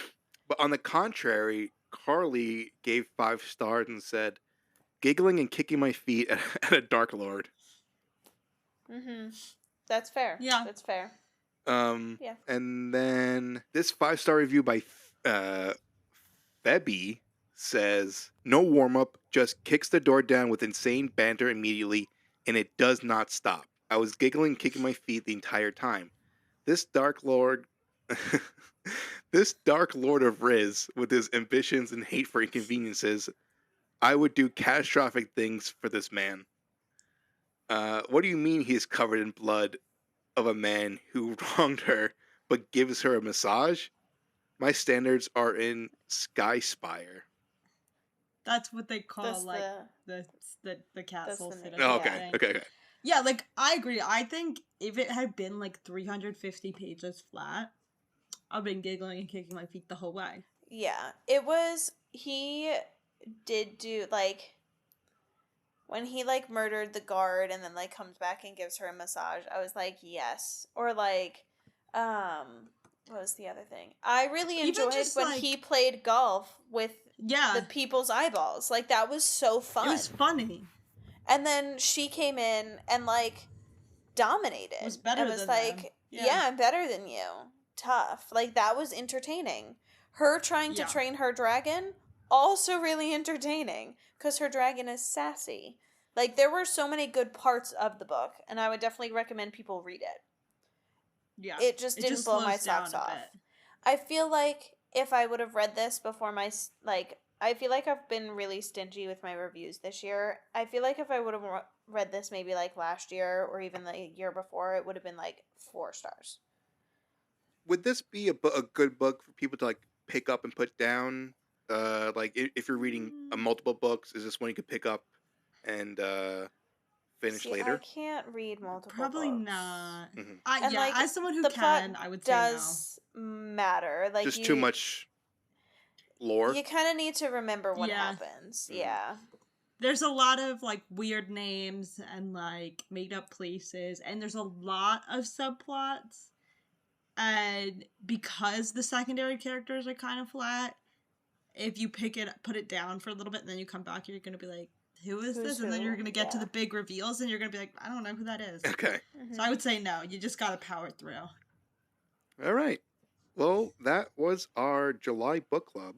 But on the contrary, Carly gave 5 stars and said, giggling and kicking my feet at a Dark Lord. Mm-hmm. That's fair. Yeah. That's fair. Yeah. And then this 5-star review by Febby says, no warm-up, just kicks the door down with insane banter immediately, and it does not stop. I was giggling, kicking my feet the entire time. This Dark Lord... This Dark Lord of Riz, with his ambitions and hate for inconveniences, I would do catastrophic things for this man. What do you mean he is covered in blood of a man who wronged her, but gives her a massage? My standards are in Sky Spire. That's what they call That's like the the castle the name. citadel Oh, Yeah. okay, thing. okay. Yeah, like I agree. I think if it had been like 350 pages flat, I've been giggling and kicking my feet the whole way. Yeah, it was. He did do, like, when he, like, murdered the guard and then, like, comes back and gives her a massage. I was like, yes. Or, like, what was the other thing? I really Even enjoyed just, when like- he played golf with Yeah. the people's eyeballs. Like, that was so fun. It was funny. And then she came in and, like, dominated. Was better and was than like, them. yeah, I'm better than you. Tough. Like, that was entertaining. Her trying to train her dragon, also really entertaining. Because her dragon is sassy. Like, there were so many good parts of the book, and I would definitely recommend people read it. Yeah. It just didn't blow my socks off. I feel like if I would have read this before I feel like I've been really stingy with my reviews this year. I feel like if I would have read this maybe like last year or even the year before, it would have been like 4 stars. Would this be a good book for people to like pick up and put down? Like if you're reading multiple books, is this one you could pick up and finish later? I can't read multiple Probably books. not. And like, as someone who the can, plot I would say does matter. Like, just too much lore. You kind of need to remember what happens. Mm. Yeah. There's a lot of like weird names and like made up places, and there's a lot of subplots. And because the secondary characters are kind of flat, if you put it down for a little bit, and then you come back, you're gonna be like, who is this? And then you're gonna get to the big reveals, and you're gonna be like, I don't know who that is. Okay. Mm-hmm. So I would say no. You just gotta power through. All right. Well, that was our July book club.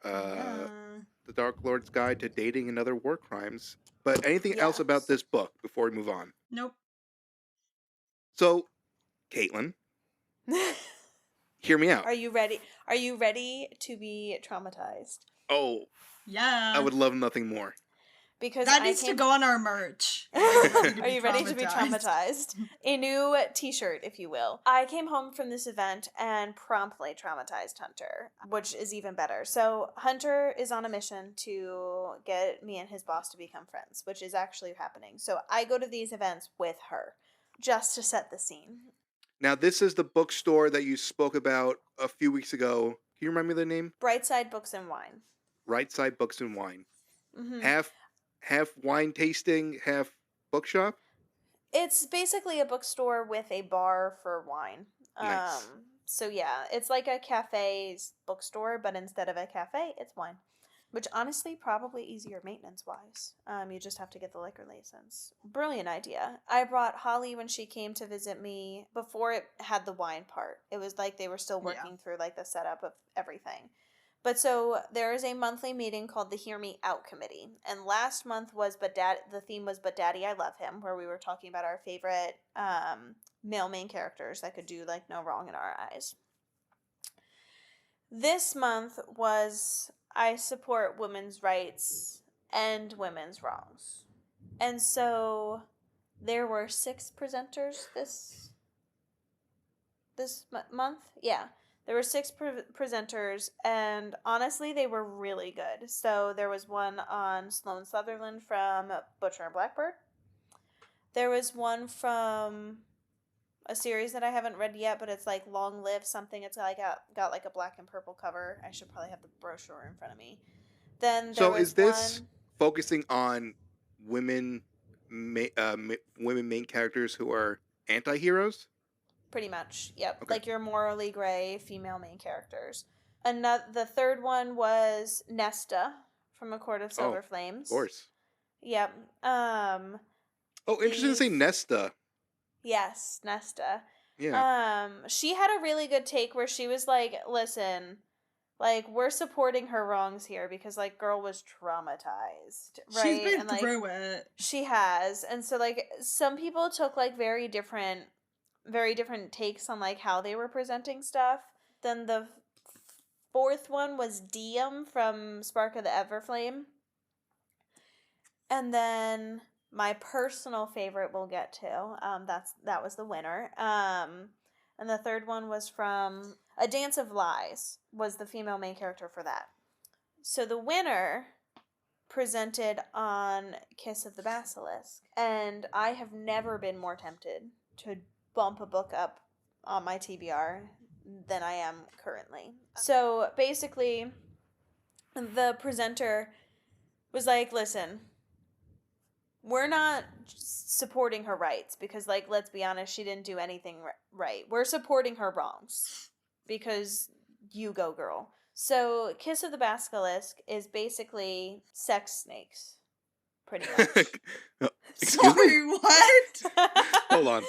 The Dark Lord's Guide to Dating and Other War Crimes. But anything else about this book before we move on? Nope. So, Caitlin, hear me out. Are you ready? Are you ready to be traumatized? Oh, yeah. I would love nothing more. Because that needs to go on our merch. Are you ready to be traumatized? A new t-shirt, if you will. I came home from this event and promptly traumatized Hunter, which is even better. So Hunter is on a mission to get me and his boss to become friends, which is actually happening. So I go to these events with her just to set the scene. Now, this is the bookstore that you spoke about a few weeks ago. Can you remind me of the name? Brightside Books and Wine. Right Side Books and Wine. Mm-hmm. Half wine tasting, half bookshop? It's basically a bookstore with a bar for wine. Nice. So yeah, it's like a cafe's bookstore, but instead of a cafe, it's wine. Which honestly, probably easier maintenance-wise. You just have to get the liquor license. Brilliant idea. I brought Holly when she came to visit me before it had the wine part. It was like they were still working through like the setup of everything. But so there is a monthly meeting called the Hear Me Out Committee. And last month was the theme was But Daddy, I Love Him, where we were talking about our favorite male main characters that could do like no wrong in our eyes. This month was I support women's rights and women's wrongs. And so there were 6 presenters this month. Yeah. There were 6 presenters, and honestly, they were really good. So there was one on Sloane Sutherland from Butcher and Blackbird. There was one from a series that I haven't read yet, but it's like Long Live something. It's like got like a black and purple cover. I should probably have the brochure in front of me. Then there was is this focusing on women main characters who are anti-heroes? Pretty much, yep. Okay. Like your morally gray female main characters. The third one was Nesta from A Court of Silver Flames. Of course. Yep. Interesting to say Nesta. Yes, Nesta. Yeah. She had a really good take where she was like, listen, like, we're supporting her wrongs here because, like, girl was traumatized, right? She's been and, like, through it. She has. And so, like, some people took, like, very different takes on, like, how they were presenting stuff. Then the 4th one was Diem from Spark of the Everflame. And then my personal favorite we'll get to. That was the winner. And the 3rd one was from A Dance of Lies was the female main character for that. So the winner presented on Kiss of the Basilisk. And I have never been more tempted to bump a book up on my TBR than I am currently. So basically, the presenter was like, listen, we're not supporting her rights because, like, let's be honest, she didn't do anything right. We're supporting her wrongs because you go, girl. So, Kiss of the Basilisk is basically sex snakes, pretty much. Excuse me? Sorry, what? Hold on.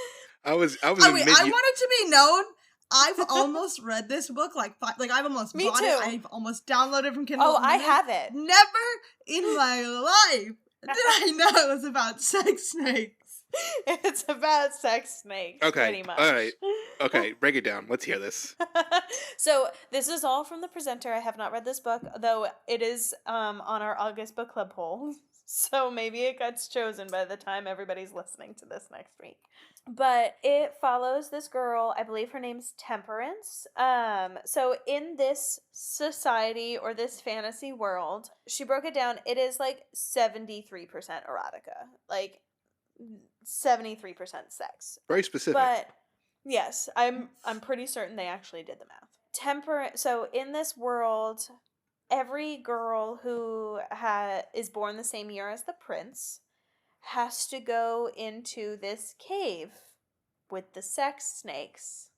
I was Oh in wait, mid. I want it to be known. I've almost read this book I've almost Me bought too. it. I've almost downloaded it from Kindle. Oh, I have it. Never in my life did I know it was about sex snakes. It's about sex snakes, Okay, pretty much. all right. Okay, break it down. Let's hear this. So this is all from the presenter. I have not read this book, though it is on our August book club poll. So maybe it gets chosen by the time everybody's listening to this next week. But it follows this girl, I believe her name's Temperance. So in this society or this fantasy world, she broke it down, it is like 73% erotica. Like 73% sex. Very specific. But yes, I'm pretty certain they actually did the math. So in this world, every girl who is born the same year as the prince has to go into this cave with the sex snakes.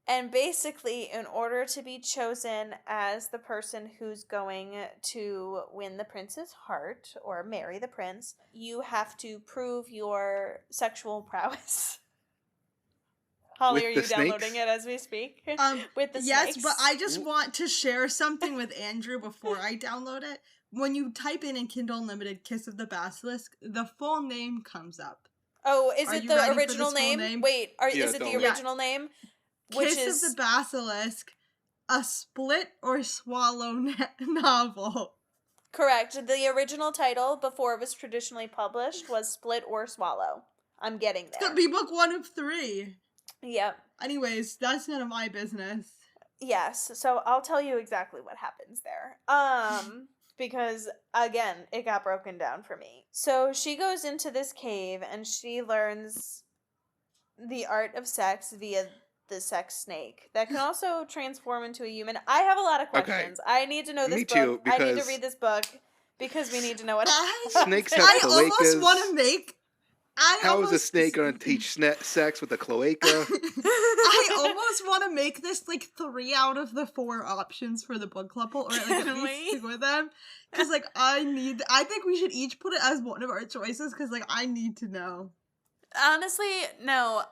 And basically, in order to be chosen as the person who's going to win the prince's heart or marry the prince, you have to prove your sexual prowess. Holly, With are the you downloading snakes? it as we speak? With the Yes, snakes? but I just want to share something with Andrew before I download it. When you type in Kindle Unlimited Kiss of the Basilisk, the full name comes up. Oh, is Are it you the ready for original this full name? name? Wait, Yeah, is it the don't. original name? Which Kiss is of the Basilisk, a split or swallow novel. correct. The original title, before it was traditionally published, was Split or Swallow. I'm getting It's there. gonna be book 1 of 3. Yep. Anyways, that's none of my business. Yes. So I'll tell you exactly what happens there. Because again, it got broken down for me. So she goes into this cave and she learns the art of sex via the sex snake that can also transform into a human. I have a lot of Okay. questions. I need to know this Me book. too, I need to because- read this book because we need to know what Snakes have I almost cloacas. want to make. How is a snake gonna teach sex with a cloaca? I almost want to make this like 3 out of the 4 options for the book club poll, or like at Can least we? stick with them. Because like I think we should each put it as one of our choices. Because like I need to know. Honestly, no.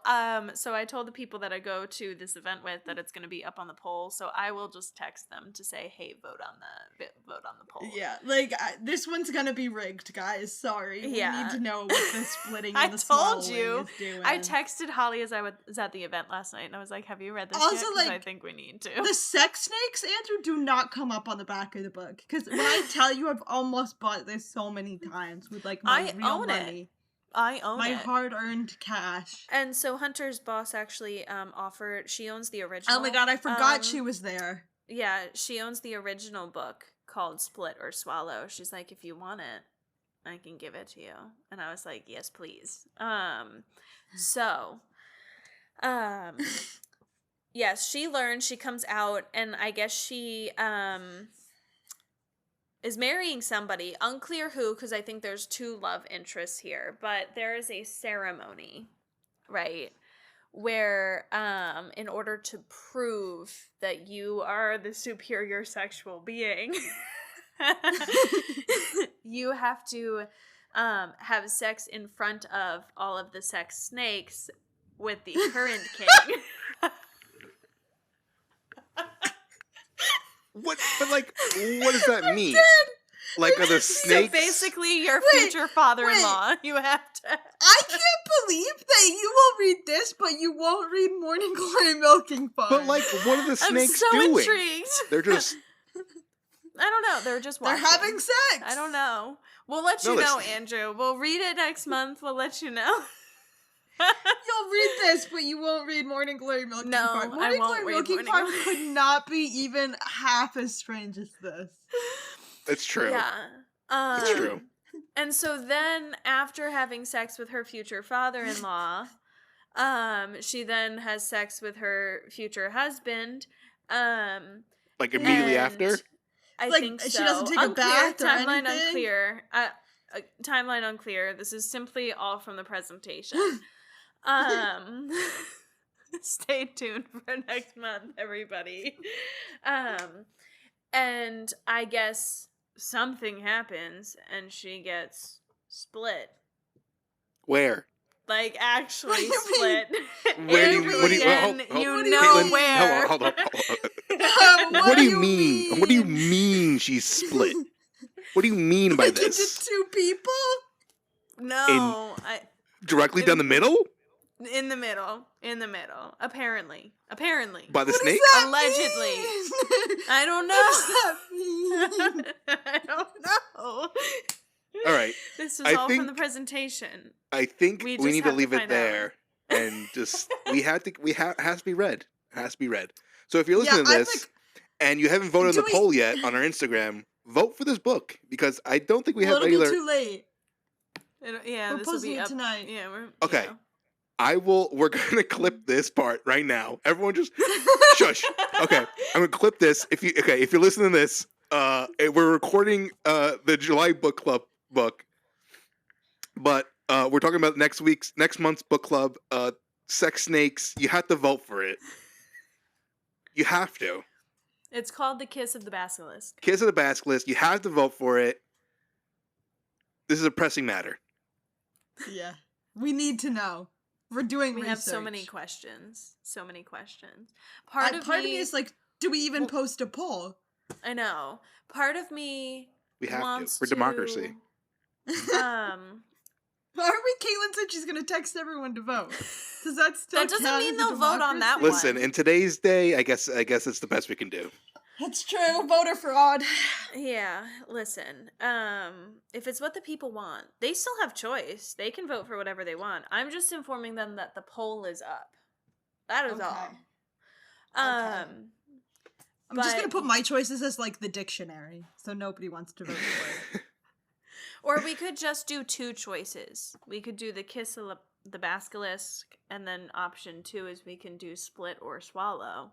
So I told the people that I go to this event with that it's going to be up on the poll. So I will just text them to say, "Hey, vote on the poll." Yeah, like this one's gonna be rigged, guys. Sorry, Yeah. we need to know what the splitting I and the told swallowing you. is doing. I texted Holly as I was at the event last night, and I was like, "Have you read this Also, yet? 'Cause I like, think we need to." The sex snakes, Andrew, do not come up on the back of the book. Because when I tell you, I've almost bought this so many times with like my I real own it. money, I own my it. hard-earned cash. And so Hunter's boss actually offered. She owns the original. Oh my god, I forgot she was there. Yeah, she owns the original book called Split or Swallow. She's like, if you want it, I can give it to you. And I was like, yes, please. Yes, she learns, she comes out, and I guess she is marrying somebody. Unclear who, because I think there's 2 love interests here. But there is a ceremony, right? Where in order to prove that you are the superior sexual being, you have to have sex in front of all of the sex snakes with the current king. What? But like, what does that mean? Like, are the snakes? So basically, your Wait, future father-in-law, you have to. I can't believe that you will read this, but you won't read Morning Glory Milking Fun. But like, what are the I'm snakes so doing? intrigued. They're just. I don't know. They're just they're watching. having sex. I don't know. We'll let you No, know, that's- Andrew. We'll read it next month. We'll let you know. You'll read this, but you won't read Morning Glory Milking No, Fun. I Morning won't Glory read Milking Morning Fun Glory. could not be even half as strange as this. It's true. Yeah. It's true. And so then, after having sex with her future father-in-law, she then has sex with her future husband. Like immediately and after. I Like, think so. she doesn't take a Unclear, bath or timeline anything? unclear. Timeline unclear. This is simply all from the presentation. Stay tuned for next month, everybody. And I guess something happens and she gets split. Where? Like, actually What do you split. Where do In you- what do you- Britain, hold- hold- you what do know you mean? where. Hold on. What do you mean? What do you mean she's split? What do you mean by Like this? into two people? No, Directly down the middle? in the middle. Apparently. By the What snake? does that Allegedly. mean? I don't What does know. that mean? I don't know. All right. This was I all from the think- presentation. I think We we just need to have to leave it find there and just has to be read. It has to be read. So if you're listening to I'm this and you haven't voted on Do the we- poll yet on our Instagram, vote for this book because I don't think we Well, have it'll be either. too late. Yeah, We're this will posting be it up tonight. Yeah, we're Okay. yeah. We're gonna clip this part right now. Everyone just shush. Okay, I'm gonna clip this. If you're listening to this, we're recording the July book club book, but we're talking about next month's book club. Sex Snakes. You have to vote for it. You have to. It's called The Kiss of the Basilisk. Kiss of the Basilisk. You have to vote for it. This is a pressing matter. Yeah. We need to know. We're doing We research. have so many questions. Part of me is like, do we even Well- post a poll? I know. Part of me We have to. wants For democracy. Aren't we? Caitlin said she's gonna text everyone to vote. Does that still That doesn't count mean as a they'll vote on that democracy? Listen, one. in today's day, I guess it's the best we can do. That's true. Voter fraud. Yeah, listen. If it's what the people want, they still have choice. They can vote for whatever they want. I'm just informing them that the poll is up. That is all. Okay. Um, I'm just but- gonna put my choices as like the dictionary, so nobody wants to vote for it. or we could just do two choices. We could do the kiss of the basilisk, and then option 2 is we can do split or swallow.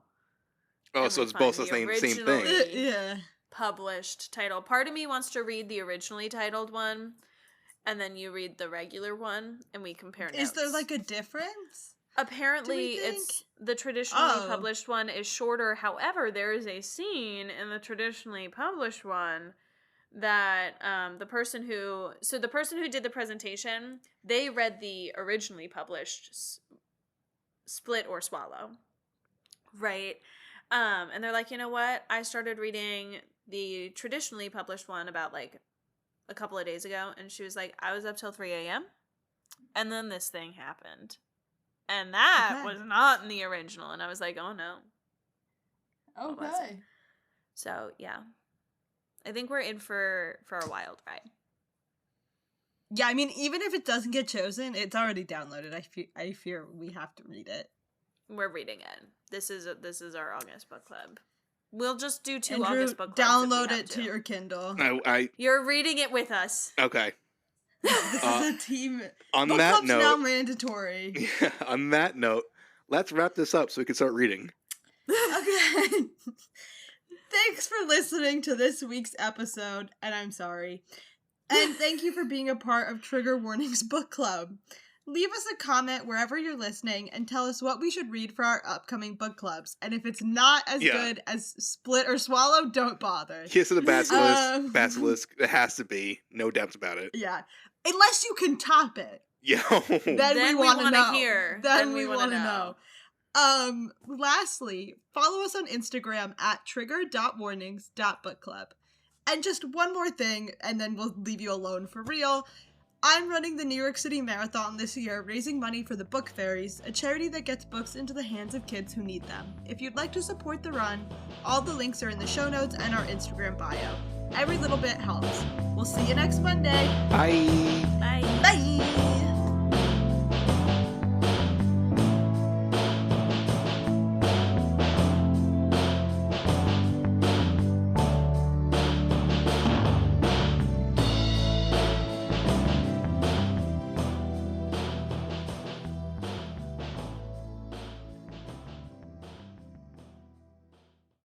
Oh, And so we it's both the find same thing. originally- Yeah. Published title. Part of me wants to read the originally titled one, and then you read the regular one, and we compare notes. Is there like a difference? Apparently, do we it's the traditionally Oh. published one is shorter. However, there is a scene in the traditionally published one that the person who did the presentation, they read the originally published Split or Swallow, right? And they're like, you know what? I started reading the traditionally published one about like a couple of days ago, and she was like, I was up till 3 a.m. and then this thing happened. And that Okay. was not in the original. And I was like, oh no. Okay. So yeah. I think we're in for a wild ride. Yeah, I mean, even if it doesn't get chosen, it's already downloaded. I fear we have to read it. We're reading it. This is our August book club. We'll just do 2 Andrew, August book clubs. if we download have it to your Kindle. I You're reading it with us. okay. This is a team. On Book that club's now note, mandatory. on that note, let's wrap this up so we can start reading. Okay. Thanks for listening to this week's episode, and I'm sorry. And thank you for being a part of Trigger Warnings Book Club. Leave us a comment wherever you're listening and tell us what we should read for our upcoming book clubs. And if it's not as good as Split or Swallow, don't bother. Kiss of the Basilisk. Um, It has to be. No doubts about it. Yeah. Unless you can top it. Yo. Then we want to wanna know. hear. Then Then we we wanna want to know. Lastly, follow us on Instagram at trigger.warnings.bookclub. And just one more thing, and then we'll leave you alone for real. I'm running the New York City Marathon this year, raising money for the Book Fairies, a charity that gets books into the hands of kids who need them. If you'd like to support the run, all the links are in the show notes and our Instagram bio. Every little bit helps. We'll see you next Monday. Bye. Bye. Bye!